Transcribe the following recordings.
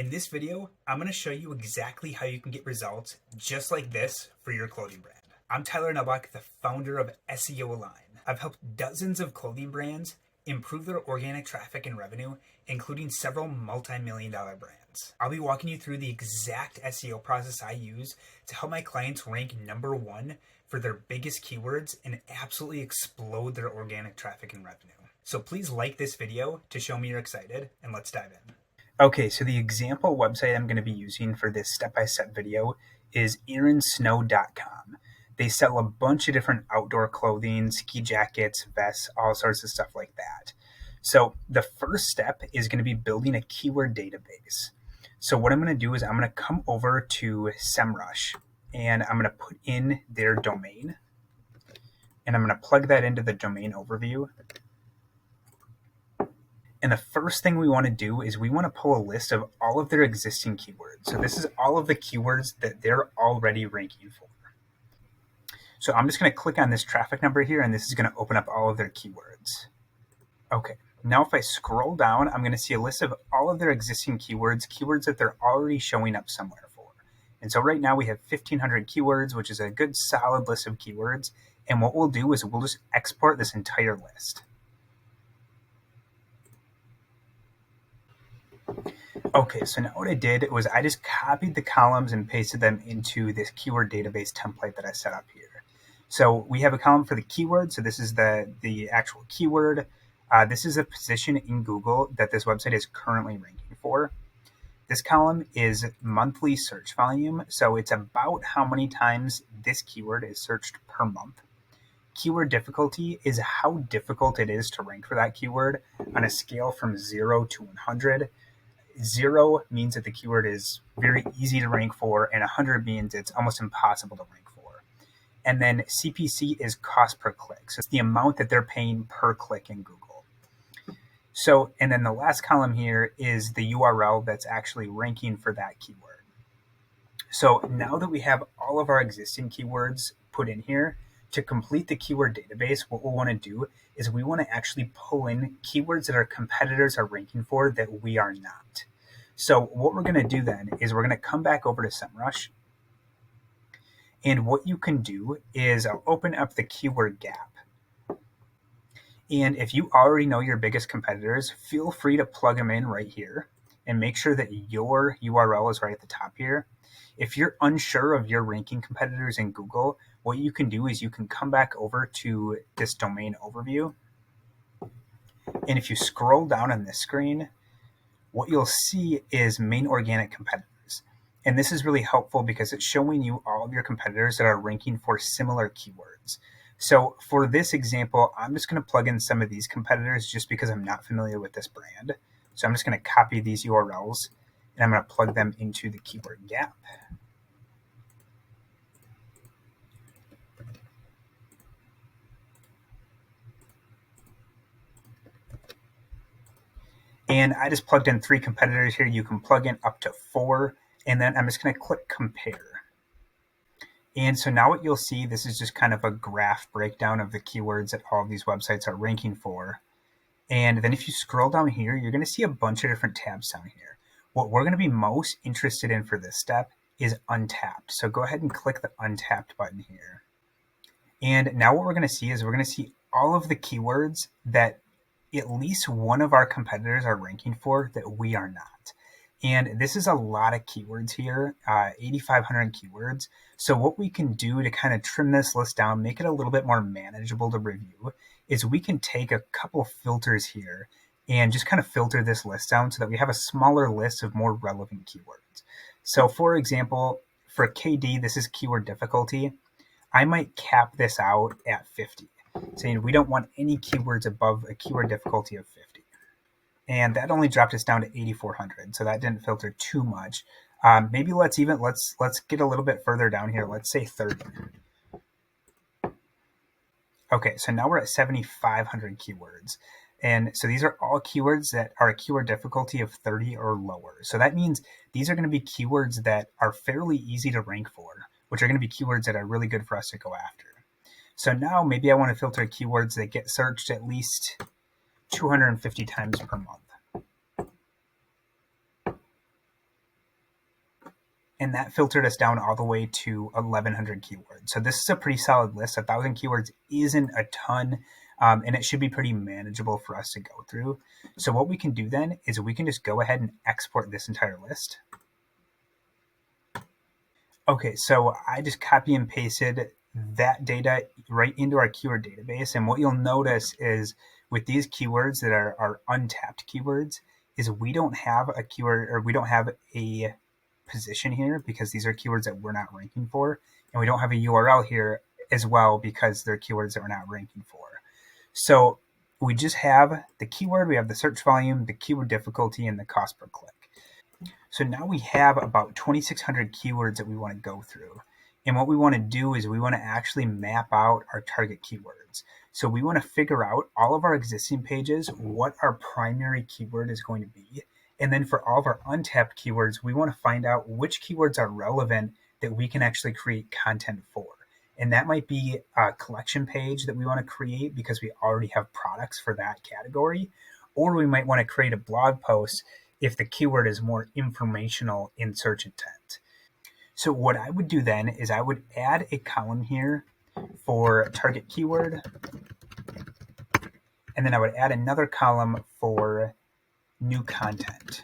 In this video, I'm going to show you exactly how you can get results just like this for your clothing brand. I'm Tyler Nelbach, the founder of SEO Align. I've helped dozens of clothing brands improve their organic traffic and revenue, including several multi-million-dollar brands. I'll be walking you through the exact SEO process I use to help my clients rank #1 for their biggest keywords and absolutely explode their organic traffic and revenue. So please like this video to show me you're excited, and let's dive in. Okay, so the example website I'm going to be using for this step-by-step video is earonsnow.com. They sell a bunch of different outdoor clothing, ski jackets, vests, all sorts of stuff like that. So the first step is going to be building a keyword database. So what I'm going to do is I'm going to come over to SEMrush and I'm going to put in their domain and I'm going to plug that into the domain overview. And the first thing we want to do is we want to pull a list of all of their existing keywords. So this is all of the keywords that they're already ranking for. So I'm just going to click on this traffic number here, and this is going to open up all of their keywords. Okay, now if I scroll down, I'm going to see a list of all of their existing keywords that they're already showing up somewhere for. And so right now we have 1,500 keywords, which is a good solid list of keywords. And what we'll do is we'll just export this entire list. Okay, so now what I did was I just copied the columns and pasted them into this keyword database template that I set up here. So we have a column for the keyword. So this is the actual keyword. This is a position in Google that this website is currently ranking for. This column is monthly search volume. So it's about how many times this keyword is searched per month. Keyword difficulty is how difficult it is to rank for that keyword on a scale from 0 to 100. 0 means that the keyword is very easy to rank for, and 100 means it's almost impossible to rank for. And then CPC is cost per click. So it's the amount that they're paying per click in Google. So, and then the last column here is the URL that's actually ranking for that keyword. So now that we have all of our existing keywords put in here, to complete the keyword database, what we'll want to do is we want to actually pull in keywords that our competitors are ranking for that we are not. So what we're going to do then is we're going to come back over to SEMrush. And what you can do is I'll open up the keyword gap. And if you already know your biggest competitors, feel free to plug them in right here and make sure that your URL is right at the top here. If you're unsure of your ranking competitors in Google, what you can do is you can come back over to this domain overview. And if you scroll down on this screen, what you'll see is main organic competitors. And this is really helpful because it's showing you all of your competitors that are ranking for similar keywords. So for this example, I'm just going to plug in some of these competitors just because I'm not familiar with this brand. So I'm just going to copy these URLs and I'm going to plug them into the keyword gap. And I just plugged in 3 competitors here. You can plug in up to 4, and then I'm just going to click compare. And so now what you'll see, this is just kind of a graph breakdown of the keywords that all of these websites are ranking for. And then if you scroll down here, you're going to see a bunch of different tabs down here. What we're going to be most interested in for this step is untapped. So go ahead and click the untapped button here. And now what we're going to see is we're going to see all of the keywords that at least one of our competitors are ranking for that we are not. And this is a lot of keywords here, 8,500 keywords. So what we can do to kind of trim this list down, make it a little bit more manageable to review, is we can take a couple filters here and just kind of filter this list down so that we have a smaller list of more relevant keywords. So for example, for KD, this is keyword difficulty. I might cap this out at 50. Saying we don't want any keywords above a keyword difficulty of 50. And that only dropped us down to 8,400. So that didn't filter too much. Maybe let's get a little bit further down here. Let's say 30. Okay, so now we're at 7,500 keywords. And so these are all keywords that are a keyword difficulty of 30 or lower. So that means these are going to be keywords that are fairly easy to rank for, which are going to be keywords that are really good for us to go after. So now maybe I want to filter keywords that get searched at least 250 times per month. and that filtered us down all the way to 1,100 keywords. So this is a pretty solid list. 1,000 keywords isn't a ton, and it should be pretty manageable for us to go through. So what we can do then is we can just go ahead and export this entire list. Okay, so I just copy and pasted that data right into our keyword database. And what you'll notice is with these keywords that are untapped keywords is we don't have a keyword, or we don't have a position here because these are keywords that we're not ranking for. And we don't have a URL here as well because they're keywords that we're not ranking for. So we just have the keyword, we have the search volume, the keyword difficulty, and the cost per click. So now we have about 2,600 keywords that we want to go through. And what we want to do is we want to actually map out our target keywords. So we want to figure out all of our existing pages, what our primary keyword is going to be. And then for all of our untapped keywords, we want to find out which keywords are relevant that we can actually create content for. And that might be a collection page that we want to create because we already have products for that category. Or we might want to create a blog post if the keyword is more informational in search intent. So what I would do then is I would add a column here for target keyword, and then I would add another column for new content.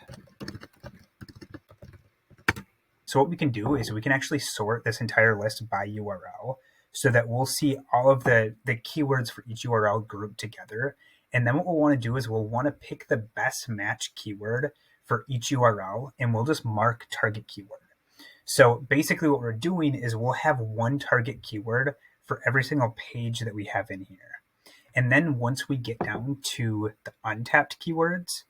So what we can do is we can actually sort this entire list by URL so that we'll see all of the keywords for each URL grouped together. And then what we'll want to do is we'll want to pick the best match keyword for each URL, and we'll just mark target keyword. So basically what we're doing is we'll have one target keyword for every single page that we have in here. And then once we get down to the untapped keywords,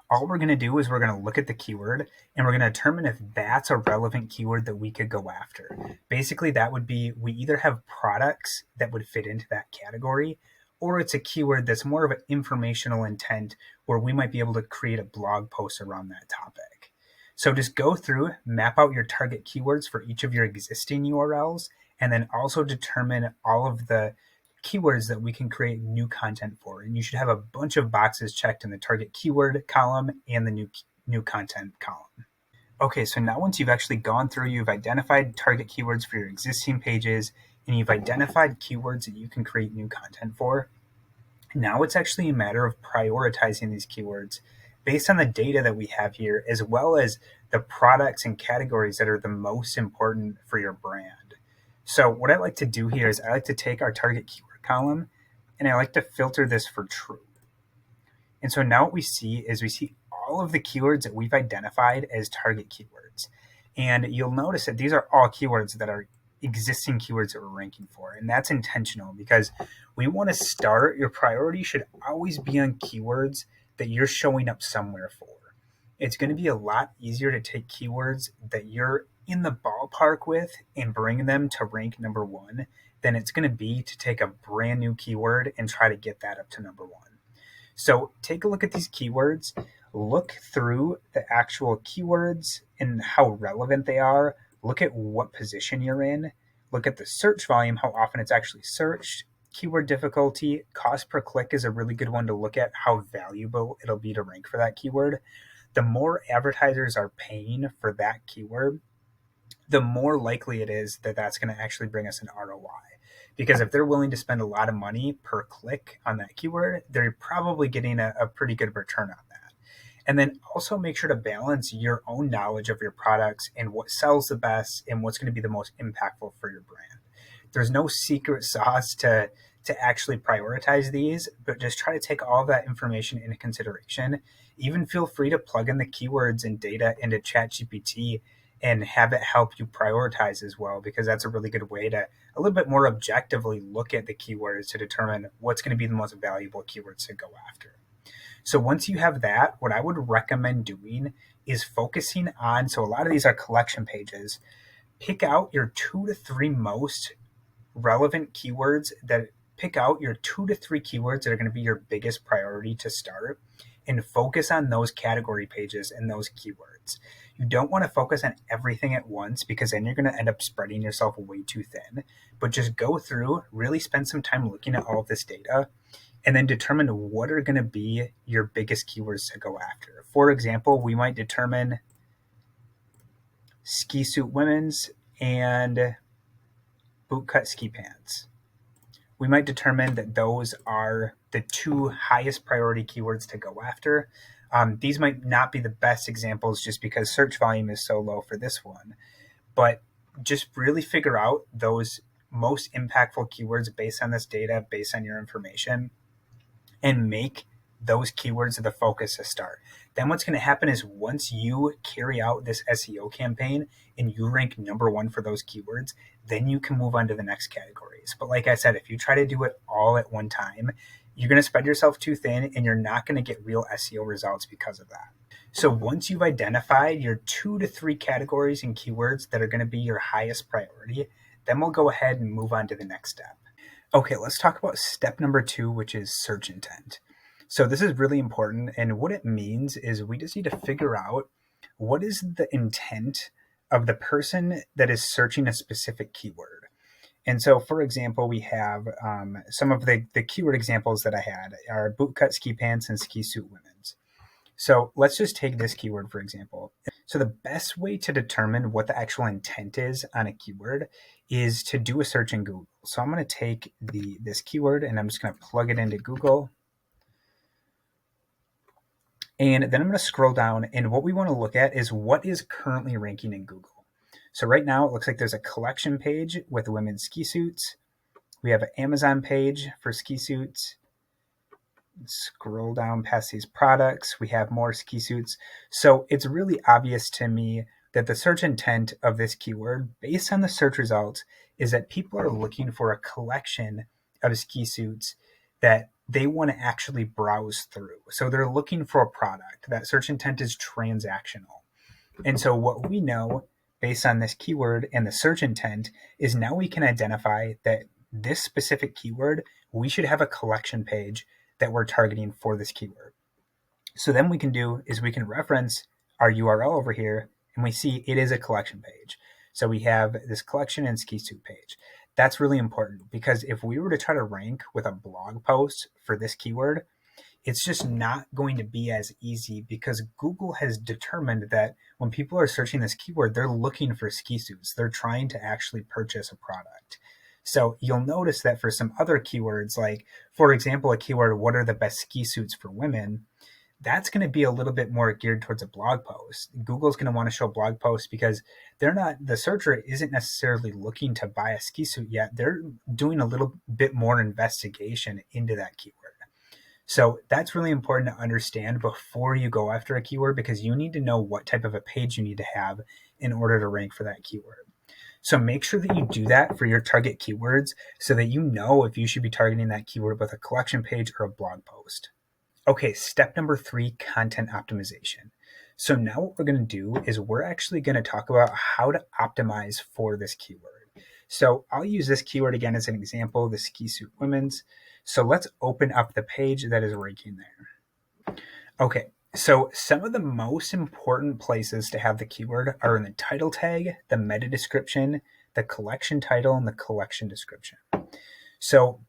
all we're going to do is we're going to look at the keyword and we're going to determine if that's a relevant keyword that we could go after. Basically, that would be we either have products that would fit into that category, or it's a keyword that's more of an informational intent where we might be able to create a blog post around that topic. So just go through, map out your target keywords for each of your existing URLs, and then also determine all of the keywords that we can create new content for. And you should have a bunch of boxes checked in the target keyword column and the new content column. Okay, so now once you've actually gone through, you've identified target keywords for your existing pages, and you've identified keywords that you can create new content for, now it's actually a matter of prioritizing these keywords based on the data that we have here, as well as the products and categories that are the most important for your brand. So what I like to do here is I like to take our target keyword column and I like to filter this for true. And so now what we see is we see all of the keywords that we've identified as target keywords. And you'll notice that these are all keywords that are existing keywords that we're ranking for. And that's intentional because we want to start, your priority should always be on keywords that you're showing up somewhere for. It's going to be a lot easier to take keywords that you're in the ballpark with and bring them to rank number one than it's going to be to take a brand new keyword and try to get that up to number one. So take a look at these keywords, look through the actual keywords and how relevant they are, look at what position you're in, look at the search volume, how often it's actually searched, keyword difficulty, cost per click is a really good one to look at how valuable it'll be to rank for that keyword. The more advertisers are paying for that keyword, the more likely it is that that's going to actually bring us an ROI. Because if they're willing to spend a lot of money per click on that keyword, they're probably getting a pretty good return on that. And then also make sure to balance your own knowledge of your products and what sells the best and what's going to be the most impactful for your brand. There's no secret sauce to actually prioritize these, but just try to take all of that information into consideration. Even feel free to plug in the keywords and data into ChatGPT and have it help you prioritize as well, because that's a really good way to a little bit more objectively look at the keywords to determine what's going to be the most valuable keywords to go after. So once you have that, what I would recommend doing is focusing on, so a lot of these are collection pages, pick out your 2 to 3 most relevant keywords pick out your 2 to 3 keywords that are going to be your biggest priority to start and focus on those category pages and those keywords. You don't want to focus on everything at once because then you're going to end up spreading yourself way too thin, but just go through, really spend some time looking at all of this data and then determine what are going to be your biggest keywords to go after. For example, we might determine ski suit women's, and bootcut ski pants. We might determine that those are the two highest priority keywords to go after. These might not be the best examples just because search volume is so low for this one, but just really figure out those most impactful keywords based on this data, based on your information, and make those keywords the focus to start. Then what's going to happen is once you carry out this SEO campaign and you rank number one for those keywords, then you can move on to the next categories. But like I said, if you try to do it all at one time, you're going to spread yourself too thin and you're not going to get real SEO results because of that. So once you've identified your 2 to 3 categories and keywords that are going to be your highest priority, then we'll go ahead and move on to the next step. Okay, let's talk about step number 2, which is search intent. So this is really important, and what it means is we just need to figure out what is the intent of the person that is searching a specific keyword. And so, for example, we have some of the keyword examples that I had are bootcut ski pants and ski suit women's. So let's just take this keyword, for example. So the best way to determine what the actual intent is on a keyword is to do a search in Google. So I'm going to take this keyword and I'm just going to plug it into Google. And then I'm going to scroll down, and what we want to look at is what is currently ranking in Google. So right now it looks like there's a collection page with women's ski suits. We have an Amazon page for ski suits. Scroll down past these products, we have more ski suits. So it's really obvious to me that the search intent of this keyword, based on the search results, is that people are looking for a collection of ski suits that they want to actually browse through. So they're looking for a product. That search intent is transactional. And so what we know based on this keyword and the search intent is now we can identify that this specific keyword, we should have a collection page that we're targeting for this keyword. So then we can do is we can reference our URL over here and we see it is a collection page. So we have this collection and ski suit page. That's really important because if we were to try to rank with a blog post for this keyword, it's just not going to be as easy because Google has determined that when people are searching this keyword, they're looking for ski suits. They're trying to actually purchase a product. So you'll notice that for some other keywords, like, for example, a keyword, what are the best ski suits for women? That's going to be a little bit more geared towards a blog post. Google's going to want to show blog posts because the searcher isn't necessarily looking to buy a ski suit yet. They're doing a little bit more investigation into that keyword. So that's really important to understand before you go after a keyword because you need to know what type of a page you need to have in order to rank for that keyword. So make sure that you do that for your target keywords so that you know if you should be targeting that keyword with a collection page or a blog post. Okay, step number 3, content optimization. So now what we're going to do is we're actually going to talk about how to optimize for this keyword. So I'll use this keyword again as an example, the ski suit women's. So let's open up the page that is ranking there. Okay. So some of the most important places to have the keyword are in the title tag, the meta description, the collection title, and the collection description. So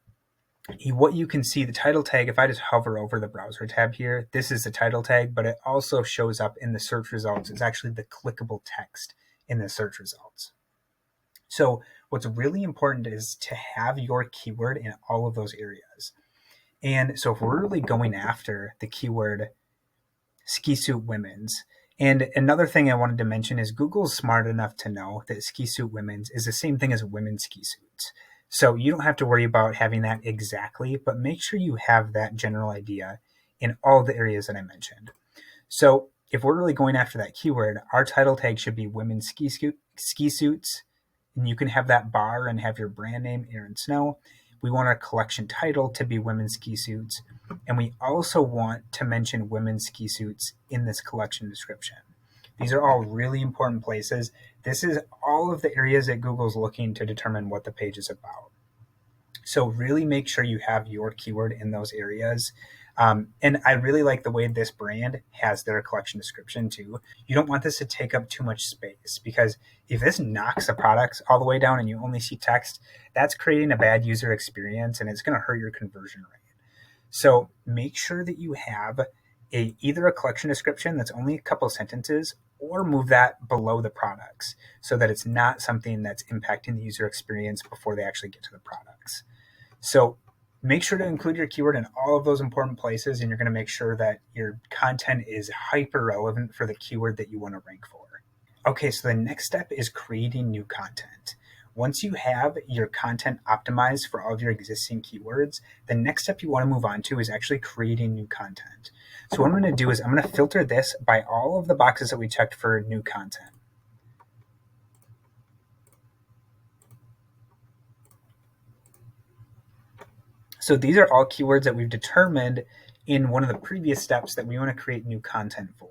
what you can see, the title tag, if I just hover over the browser tab here, this is the title tag, but it also shows up in the search results. It's actually the clickable text in the search results. So what's really important is to have your keyword in all of those areas. And so if we're really going after the keyword ski suit women's. And another thing I wanted to mention is Google's smart enough to know that ski suit women's is the same thing as women's ski suits. So you don't have to worry about having that exactly, but make sure you have that general idea in all the areas that I mentioned. So if we're really going after that keyword, our title tag should be women's ski suits, and you can have that bar and have your brand name, Aaron Snow. We want our collection title to be women's ski suits. And we also want to mention women's ski suits in this collection description. These are all really important places. This is all of the areas that Google's looking to determine what the page is about. So really make sure you have your keyword in those areas. And I really like the way this brand has their collection description too. You don't want this to take up too much space because if this knocks the products all the way down and you only see text, that's creating a bad user experience and it's going to hurt your conversion rate. So make sure that you have either a collection description that's only a couple sentences or move that below the products so that it's not something that's impacting the user experience before they actually get to the products. So make sure to include your keyword in all of those important places, and you're going to make sure that your content is hyper relevant for the keyword that you want to rank for. Okay, so the next step is creating new content. Once you have your content optimized for all of your existing keywords, the next step you want to move on to is actually creating new content. So what I'm going to do is I'm going to filter this by all of the boxes that we checked for new content. So these are all keywords that we've determined in one of the previous steps that we want to create new content for.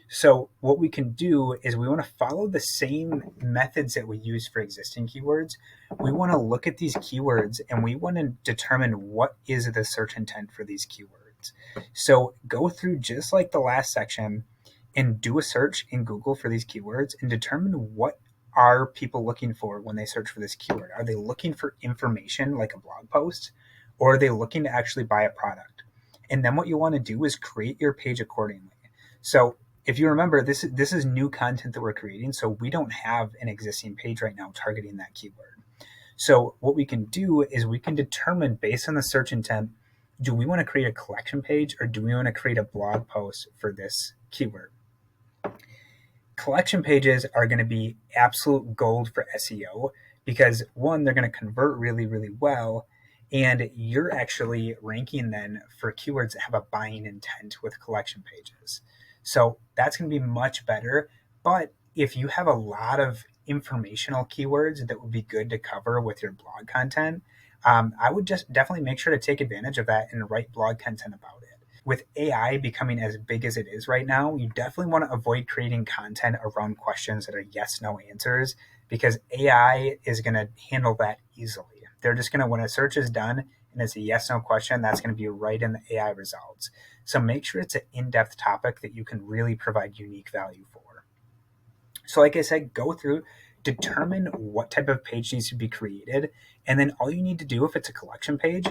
So what we can do is we want to follow the same methods that we use for existing keywords. We want to look at these keywords and we want to determine what is the search intent for these keywords. So go through just like the last section and do a search in Google for these keywords and determine what are people looking for when they search for this keyword. Are they looking for information like a blog post, or are they looking to actually buy a product? And then what you want to do is create your page accordingly. So if you remember, this is new content that we're creating, so we don't have an existing page right now targeting that keyword. So what we can do is we can determine based on the search intent, do we want to create a collection page or do we want to create a blog post for this keyword? Collection pages are going to be absolute gold for SEO because one, they're going to convert really, really well. And you're actually ranking then for keywords that have a buying intent with collection pages. So that's going to be much better. But if you have a lot of informational keywords that would be good to cover with your blog content, I would just definitely make sure to take advantage of that and write blog content about it. With AI becoming as big as it is right now, you definitely want to avoid creating content around questions that are yes, no answers because AI is going to handle that easily. They're just going to, when a search is done and it's a yes, no question, that's going to be right in the AI results. So make sure it's an in-depth topic that you can really provide unique value for. So like I said, go through, determine what type of page needs to be created. And then all you need to do, if it's a collection page,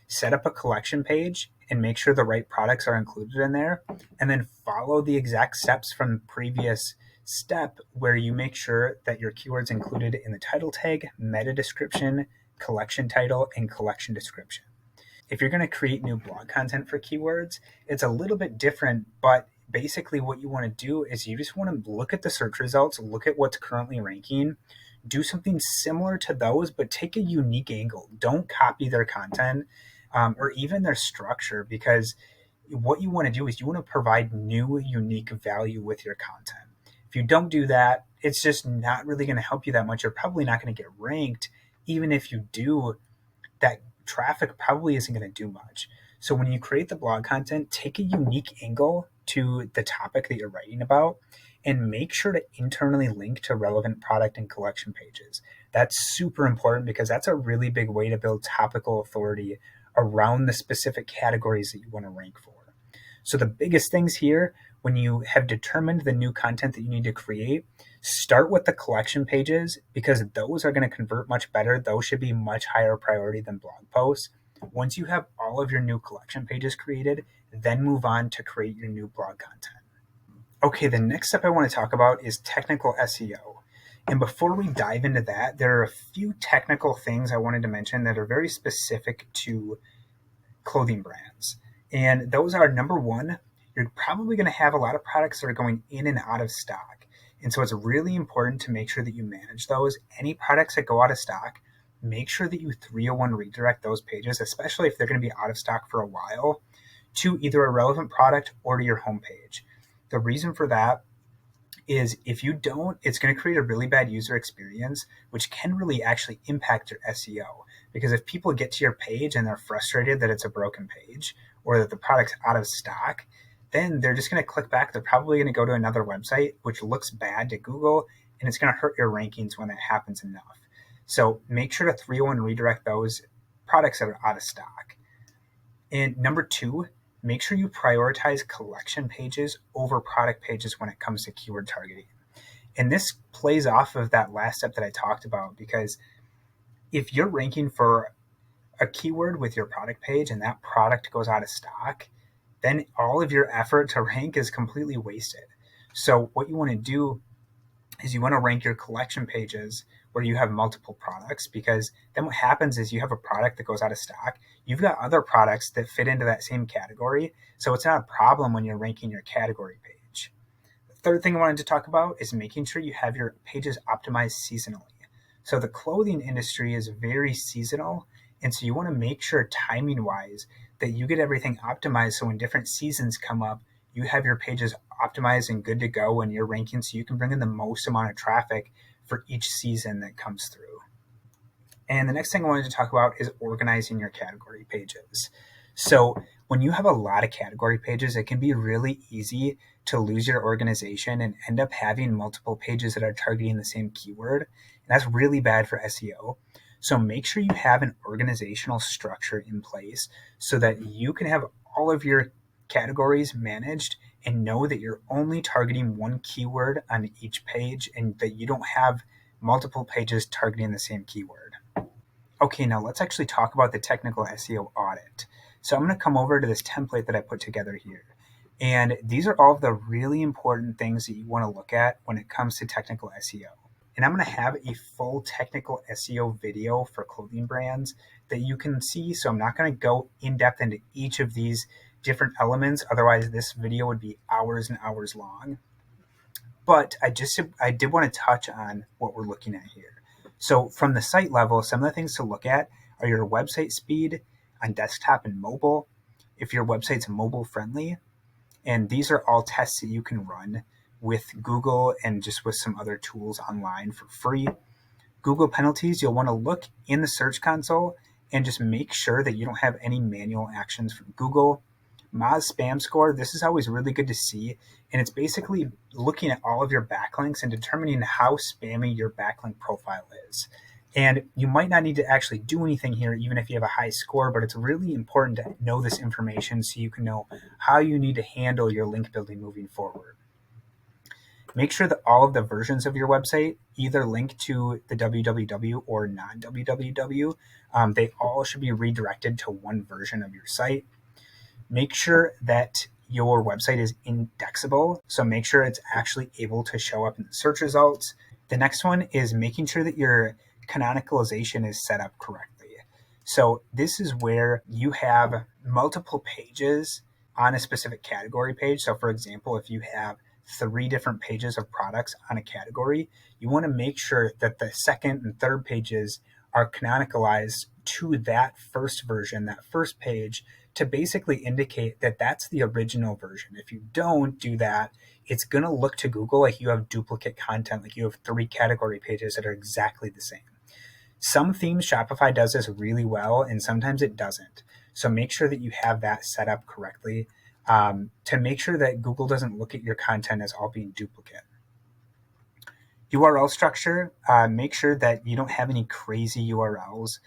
set up a collection page and make sure the right products are included in there. And then follow the exact steps from the previous step where you make sure that your keywords included in the title tag, meta description, collection title, and collection description. If you're going to create new blog content for keywords, it's a little bit different, but basically what you want to do is you just want to look at the search results, look at what's currently ranking, do something similar to those, but take a unique angle. Don't copy their content or even their structure, because what you want to do is you want to provide new, unique value with your content. If you don't do that, it's just not really going to help you that much. You're probably not going to get ranked. Even if you do, that traffic probably isn't going to do much. So when you create the blog content, take a unique angle to the topic that you're writing about and make sure to internally link to relevant product and collection pages. That's super important because that's a really big way to build topical authority around the specific categories that you want to rank for. So the biggest things here, when you have determined the new content that you need to create, start with the collection pages because those are going to convert much better. Those should be much higher priority than blog posts. Once you have all of your new collection pages created, then move on to create your new blog content. Okay, the next step I want to talk about is technical SEO. And before we dive into that, there are a few technical things I wanted to mention that are very specific to clothing brands. And those are, number one, you're probably going to have a lot of products that are going in and out of stock. And so it's really important to make sure that you manage those. Any products that go out of stock, make sure that you 301 redirect those pages, especially if they're going to be out of stock for a while, to either a relevant product or to your homepage. The reason for that is if you don't, it's going to create a really bad user experience, which can really actually impact your SEO. Because if people get to your page and they're frustrated that it's a broken page or that the product's out of stock, then they're just going to click back. They're probably going to go to another website, which looks bad to Google, and it's going to hurt your rankings when that happens enough. So make sure to 301 redirect those products that are out of stock. And number two, make sure you prioritize collection pages over product pages when it comes to keyword targeting. And this plays off of that last step that I talked about, because if you're ranking for a keyword with your product page and that product goes out of stock, then all of your effort to rank is completely wasted. So what you want to do is you want to rank your collection pages where you have multiple products, because then what happens is you have a product that goes out of stock. You've got other products that fit into that same category. So it's not a problem when you're ranking your category page. The third thing I wanted to talk about is making sure you have your pages optimized seasonally. So the clothing industry is very seasonal. And so you want to make sure timing wise that you get everything optimized. So when different seasons come up, you have your pages optimized and good to go when you're ranking, so you can bring in the most amount of traffic for each season that comes through. And the next thing I wanted to talk about is organizing your category pages. So when you have a lot of category pages, it can be really easy to lose your organization and end up having multiple pages that are targeting the same keyword. And that's really bad for SEO. So make sure you have an organizational structure in place so that you can have all of your categories managed and know that you're only targeting one keyword on each page and that you don't have multiple pages targeting the same keyword. Okay, now let's actually talk about the technical SEO audit. So I'm going to come over to this template that I put together here. And these are all of the really important things that you want to look at when it comes to technical SEO. And I'm going to have a full technical SEO video for clothing brands that you can see. So I'm not going to go in depth into each of these different elements. Otherwise, this video would be hours and hours long. But I did want to touch on what we're looking at here. So from the site level, some of the things to look at are your website speed on desktop and mobile, if your website's mobile friendly. And these are all tests that you can run with Google and just with some other tools online for free. Google penalties, you'll want to look in the Search Console and just make sure that you don't have any manual actions from Google. Moz spam score, this is always really good to see. And it's basically looking at all of your backlinks and determining how spammy your backlink profile is. And you might not need to actually do anything here, even if you have a high score, but it's really important to know this information so you can know how you need to handle your link building moving forward. Make sure that all of the versions of your website either link to the www or non-www. They all should be redirected to one version of your site. Make sure that your website is indexable. So make sure it's actually able to show up in the search results. The next one is making sure that your canonicalization is set up correctly. So this is where you have multiple pages on a specific category page. So for example, if you have 3 different pages of products on a category, you want to make sure that the second and third pages are canonicalized to that first version, that first page, to basically indicate that that's the original version. If you don't do that, it's going to look to Google like you have duplicate content, like you have 3 category pages that are exactly the same. Some themes, Shopify does this really well, and sometimes it doesn't. So make sure that you have that set up correctly to make sure that Google doesn't look at your content as all being duplicate. URL structure, make sure that you don't have any crazy URLs.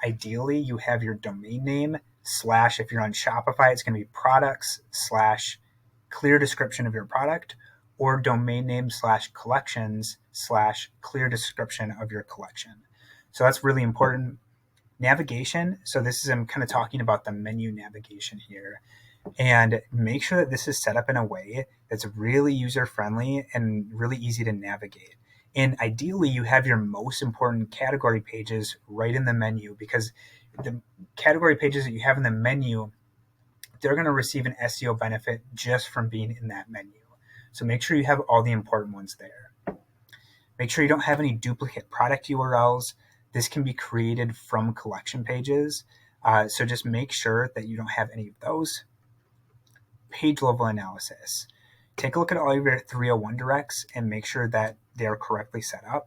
Ideally, you have your domain name / if you're on Shopify, it's going to be products / clear description of your product, or domain name / collections / clear description of your collection. So that's really important. Navigation. So this is, I'm kind of talking about the menu navigation here. And make sure that this is set up in a way that's really user-friendly and really easy to navigate. And ideally, you have your most important category pages right in the menu, because the category pages that you have in the menu, they're going to receive an SEO benefit just from being in that menu. So make sure you have all the important ones there. Make sure you don't have any duplicate product URLs. This can be created from collection pages. So just make sure that you don't have any of those. Page level analysis. Take a look at all of your 301 directs and make sure that they're correctly set up.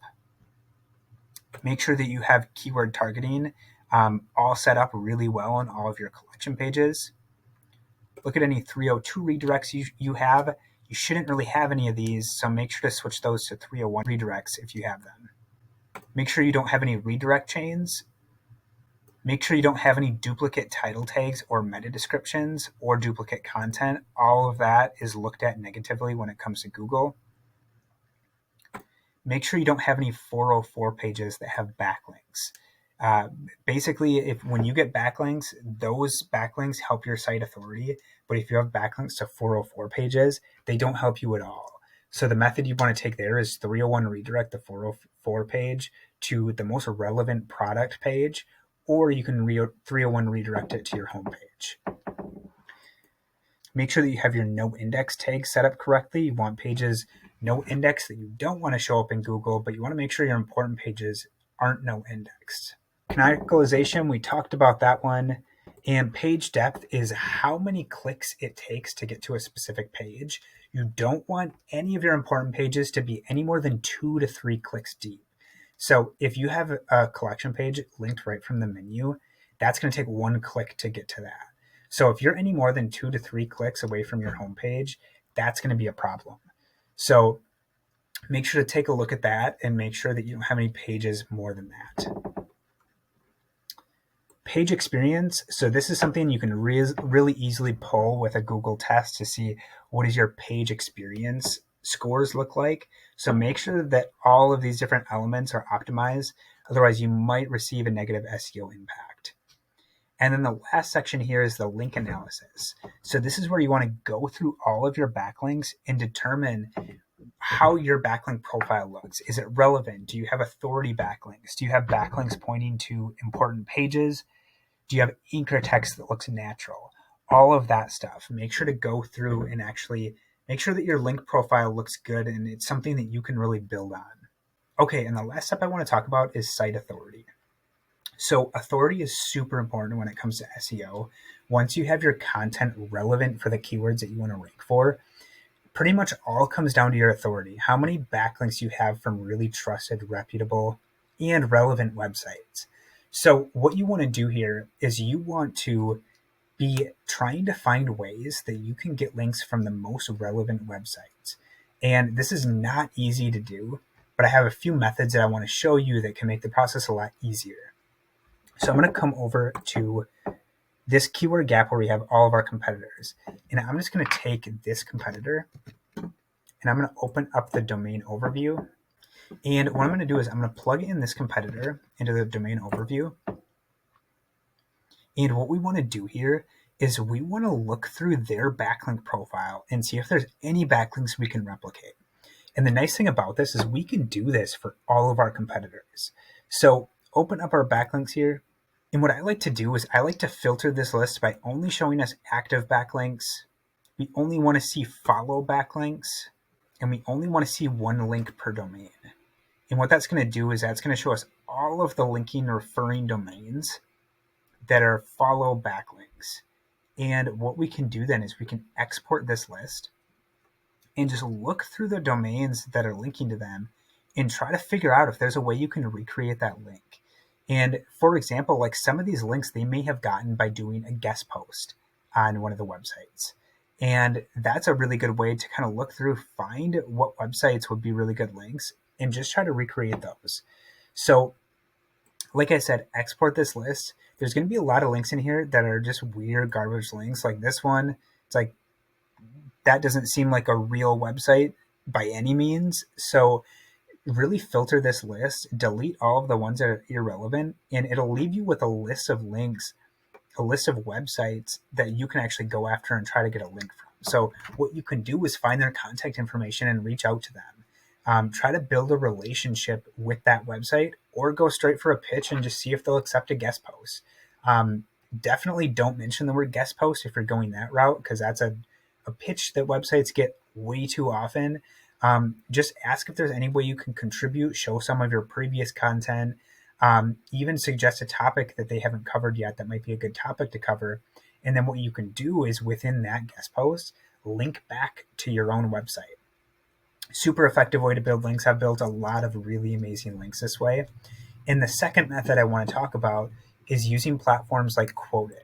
Make sure that you have keyword targeting all set up really well on all of your collection pages. Look at any 302 redirects you have. You shouldn't really have any of these, so make sure to switch those to 301 redirects if you have them. Make sure you don't have any redirect chains. Make sure you don't have any duplicate title tags or meta descriptions or duplicate content. All of that is looked at negatively when it comes to Google. Make sure you don't have any 404 pages that have backlinks. Basically, when you get backlinks, those backlinks help your site authority. But if you have backlinks to 404 pages, they don't help you at all. So the method you want to take there is 301 redirect the 404 page to the most relevant product page, or you can 301 redirect it to your homepage. Make sure that you have your no index tag set up correctly. You want pages no index that you don't want to show up in Google, but you want to make sure your important pages aren't no indexed. Canonicalization, we talked about that one. And page depth is how many clicks it takes to get to a specific page. You don't want any of your important pages to be any more than 2 to 3 clicks deep. So if you have a collection page linked right from the menu, that's going to take 1 click to get to that. So if you're any more than 2 to 3 clicks away from your homepage, that's going to be a problem. So make sure to take a look at that and make sure that you don't have any pages more than that. Page experience. So this is something you can really easily pull with a Google test to see what does your page experience scores look like. So make sure that all of these different elements are optimized. Otherwise, you might receive a negative SEO impact. And then the last section here is the link analysis. So this is where you want to go through all of your backlinks and determine how your backlink profile looks. Is it relevant? Do you have authority backlinks? Do you have backlinks pointing to important pages? Do you have anchor text that looks natural? All of that stuff. Make sure to go through and actually make sure that your link profile looks good and it's something that you can really build on. Okay, and the last step I want to talk about is site authority. So authority is super important when it comes to SEO. Once you have your content relevant for the keywords that you want to rank for, pretty much all comes down to your authority. How many backlinks you have from really trusted, reputable, and relevant websites. So what you want to do here is you want to be trying to find ways that you can get links from the most relevant websites. And this is not easy to do, but I have a few methods that I want to show you that can make the process a lot easier. So I'm going to come over to this keyword gap where we have all of our competitors. And I'm just going to take this competitor and I'm going to open up the domain overview. And what I'm going to do is I'm going to plug in this competitor into the domain overview. And what we want to do here is we want to look through their backlink profile and see if there's any backlinks we can replicate. And the nice thing about this is we can do this for all of our competitors. So open up our backlinks here. And what I like to do is I like to filter this list by only showing us active backlinks. We only want to see follow backlinks. And we only want to see 1 link per domain. And what that's going to do is that's going to show us all of the linking referring domains that are follow backlinks. And what we can do then is we can export this list and just look through the domains that are linking to them and try to figure out if there's a way you can recreate that link. And for example, like some of these links they may have gotten by doing a guest post on one of the websites. And that's a really good way to kind of look through, find what websites would be really good links and just try to recreate those. So like I said, export this list. There's going to be a lot of links in here that are just weird garbage links. Like this one, it's like, that doesn't seem like a real website by any means. So really filter this list, delete all of the ones that are irrelevant, and it'll leave you with a list of links, a list of websites that you can actually go after and try to get a link from. So what you can do is find their contact information and reach out to them. Try to build a relationship with that website or go straight for a pitch and just see if they'll accept a guest post. Definitely don't mention the word guest post if you're going that route, because that's a pitch that websites get way too often. Just ask if there's any way you can contribute, show some of your previous content, even suggest a topic that they haven't covered yet that might be a good topic to cover. And then what you can do is within that guest post, link back to your own website. Super effective way to build links. I've built a lot of really amazing links this way. And the second method I want to talk about is using platforms like Quoted.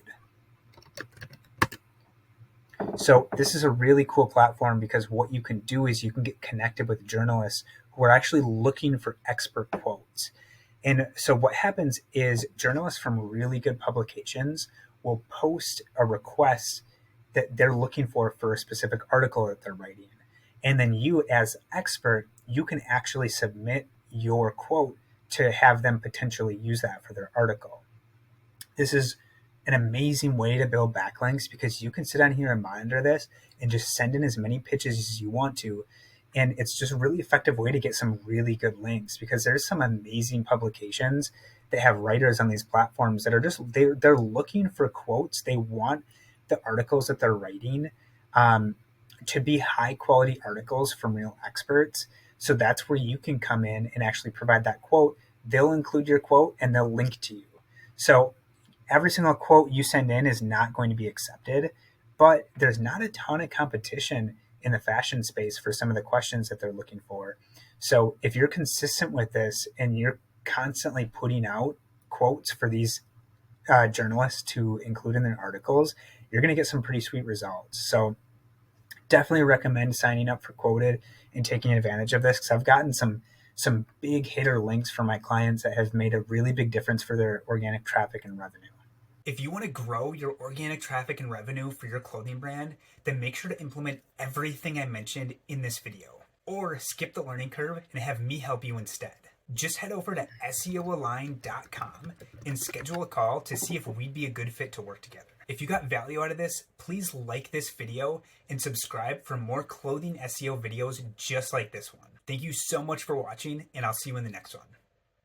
So this is a really cool platform because what you can do is you can get connected with journalists who are actually looking for expert quotes. And so what happens is journalists from really good publications will post a request that they're looking for a specific article that they're writing. And then you as expert, you can actually submit your quote to have them potentially use that for their article. This is an amazing way to build backlinks because you can sit on here and monitor this and just send in as many pitches as you want to. And it's just a really effective way to get some really good links, because there's some amazing publications that have writers on these platforms that are just they're looking for quotes. They want the articles that they're writing um, to be high quality articles from real experts. So that's where you can come in and actually provide that quote. They'll include your quote and they'll link to you. So every single quote you send in is not going to be accepted, but there's not a ton of competition in the fashion space for some of the questions that they're looking for. So if you're consistent with this and you're constantly putting out quotes for these journalists to include in their articles, you're going to get some pretty sweet results. So definitely recommend signing up for Quoted and taking advantage of this, because I've gotten some big hitter links from my clients that have made a really big difference for their organic traffic and revenue. If you want to grow your organic traffic and revenue for your clothing brand, then make sure to implement everything I mentioned in this video, or skip the learning curve and have me help you instead. Just head over to SEOalign.com and schedule a call to see if we'd be a good fit to work together. If you got value out of this, please like this video and subscribe for more clothing SEO videos just like this one. Thank you so much for watching, and I'll see you in the next one.